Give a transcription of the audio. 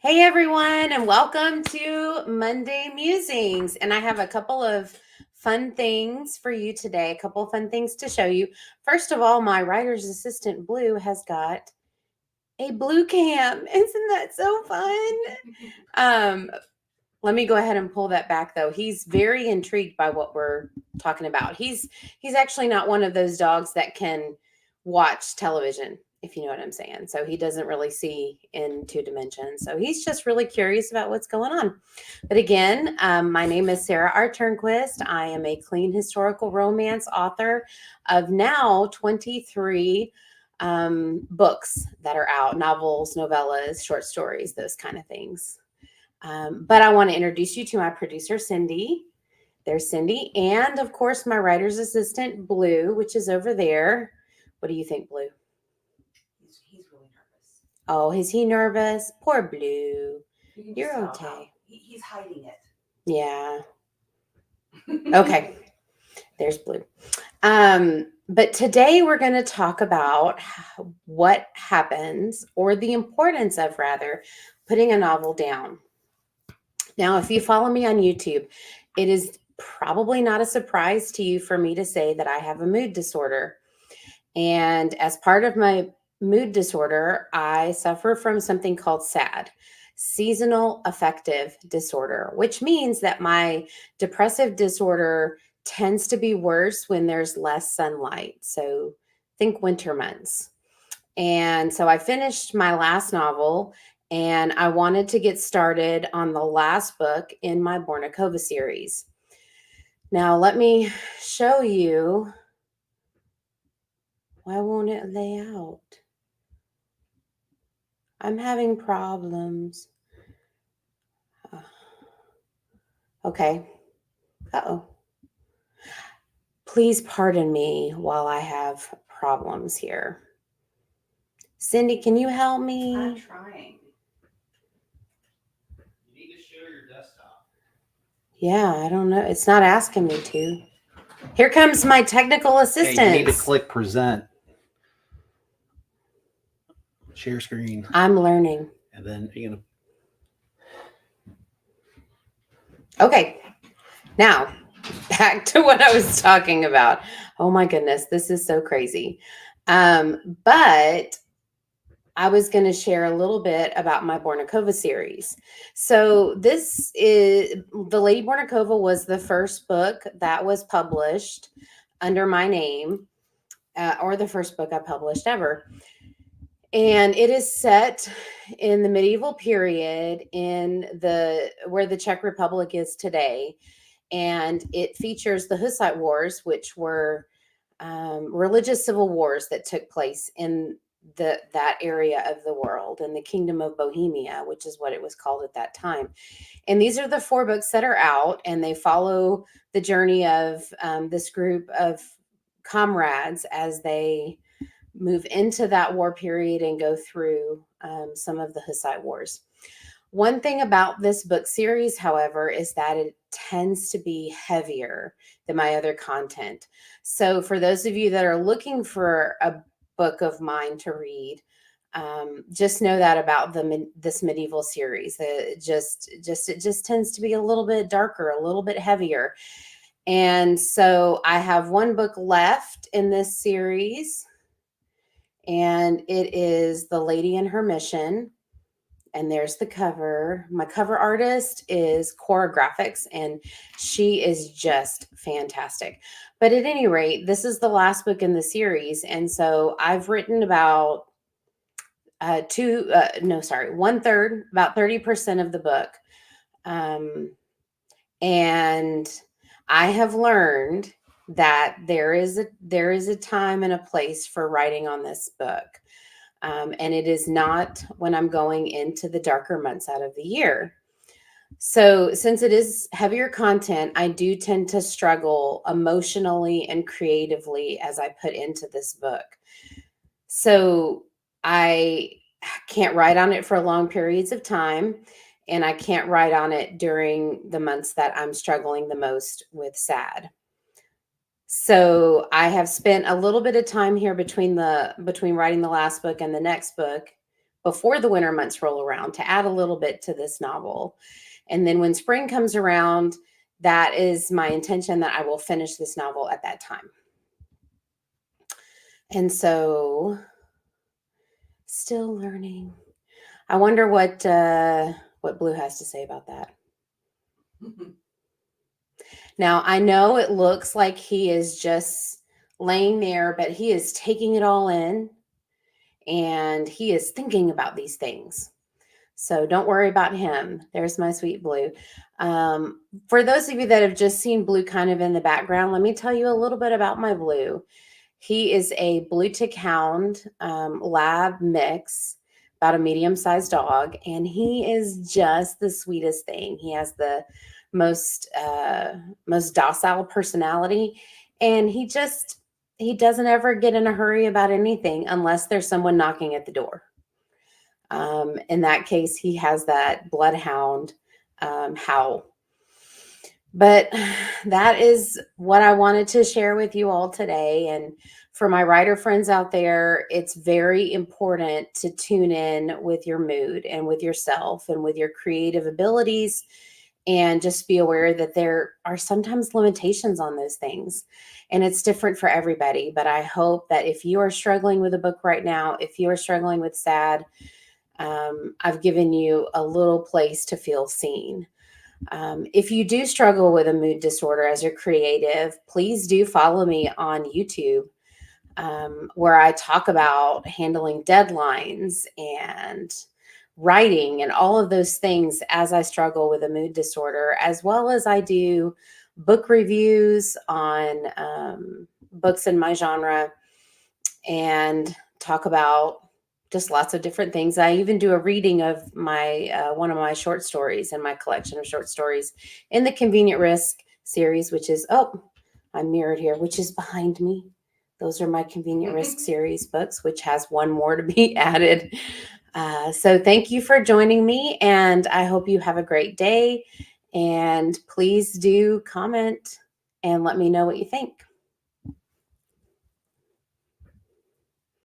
Hey everyone, and welcome to Monday Musings. And I have a couple of fun things for you today, a couple of fun things to show you. First of all, my writer's assistant Blue has got a blue cam. Isn't that so fun? Um, Let me go ahead and pull that back though. He's very intrigued by what we're talking about. He's actually not one of those dogs that can watch television, if you know what I'm saying. So he doesn't really see in two dimensions. So he's just really curious about what's going on. But again, my name is Sara R. Turnquis. I am a clean historical romance author of now 23 books that are out, novels, novellas, short stories, those kind of things. But I want to introduce you to my producer, Cindy. There's Cindy. And of course, my writer's assistant, Blue, which is over there. What do you think, Blue? He's really nervous. Oh, is he nervous? Poor Blue. You're tell okay. He's hiding it. Yeah. Okay. There's Blue. But today we're going to talk about what happens, or the importance of, rather, putting a novel down. Now, if you follow me on YouTube, it is probably not a surprise to you for me to say that I have a mood disorder. And as part of my mood disorder, I suffer from something called SAD, seasonal affective disorder, which means that my depressive disorder tends to be worse when there's less sunlight. So think winter months. And so I finished my last novel and I wanted to get started on the last book in my Bornikova series. Now, let me show you. Why won't it lay out? I'm having problems. Okay. Uh-oh. Please pardon me while I have problems here. Cindy, can you help me? I'm trying. You need to share your desktop. Yeah, I don't know. It's not asking me to. Here comes my technical assistant. Okay, you need to click present. Share screen. I'm learning. And then you're going to. Okay. Now, back to what I was talking about. Oh my goodness, this is so crazy. But I was going to share a little bit about my Bornikova series. So this is The Lady Bornikova was the first book that was published under my name, or the first book I published ever. And it is set in the medieval period in where the Czech Republic is today. And it features the Hussite Wars, which were religious civil wars that took place in that area of the world, in the Kingdom of Bohemia, which is what it was called at that time. And these are the 4 books that are out, and they follow the journey of this group of comrades as they move into that war period and go through some of the Hussite Wars. One thing about this book series, however, is that it tends to be heavier than my other content. So for those of you that are looking for a book of mine to read, just know that about this medieval series. It just tends to be a little bit darker, a little bit heavier. And so I have one book left in this series, and it is The Lady and Her Mission. And there's the cover. My cover artist is Cora Graphics, and she is just fantastic. But at any rate, this is the last book in the series. And so I've written about 1/3, about 30% of the book. And I have learned that there is a time and a place for writing on this book. And it is not when I'm going into the darker months out of the year. So since it is heavier content, I do tend to struggle emotionally and creatively as I put into this book. So I can't write on it for long periods of time, and I can't write on it during the months that I'm struggling the most with SAD. So I have spent a little bit of time here between writing the last book and the next book, before the winter months roll around to add a little bit to this novel. And then when spring comes around, that is my intention that I will finish this novel at that time. And so, still learning. I wonder what Blue has to say about that. Now, I know it looks like he is just laying there, but he is taking it all in and he is thinking about these things. So don't worry about him. There's my sweet Blue. For those of you that have just seen Blue kind of in the background, let me tell you a little bit about my Blue. He is a blue tick hound lab mix, about a medium-sized dog, and he is just the sweetest thing. He has the most docile personality, and he doesn't ever get in a hurry about anything unless there's someone knocking at the door. In that case, he has that bloodhound howl. But that is what I wanted to share with you all today. And for my writer friends out there, it's very important to tune in with your mood and with yourself and with your creative abilities, and just be aware that there are sometimes limitations on those things. And it's different for everybody. But I hope that if you are struggling with a book right now, if you are struggling with sad, I've given you a little place to feel seen. If you do struggle with a mood disorder as a creative, please do follow me on YouTube, where I talk about handling deadlines and writing and all of those things as I struggle with a mood disorder, as well as I do book reviews on books in my genre and talk about just lots of different things. I even do a reading of my one of my short stories in my collection of short stories in the Convenient Risk series, which is, I'm mirrored here, which is behind me. Those are my Convenient Risk series books, which has one more to be added. So thank you for joining me, and I hope you have a great day. And please do comment and let me know what you think.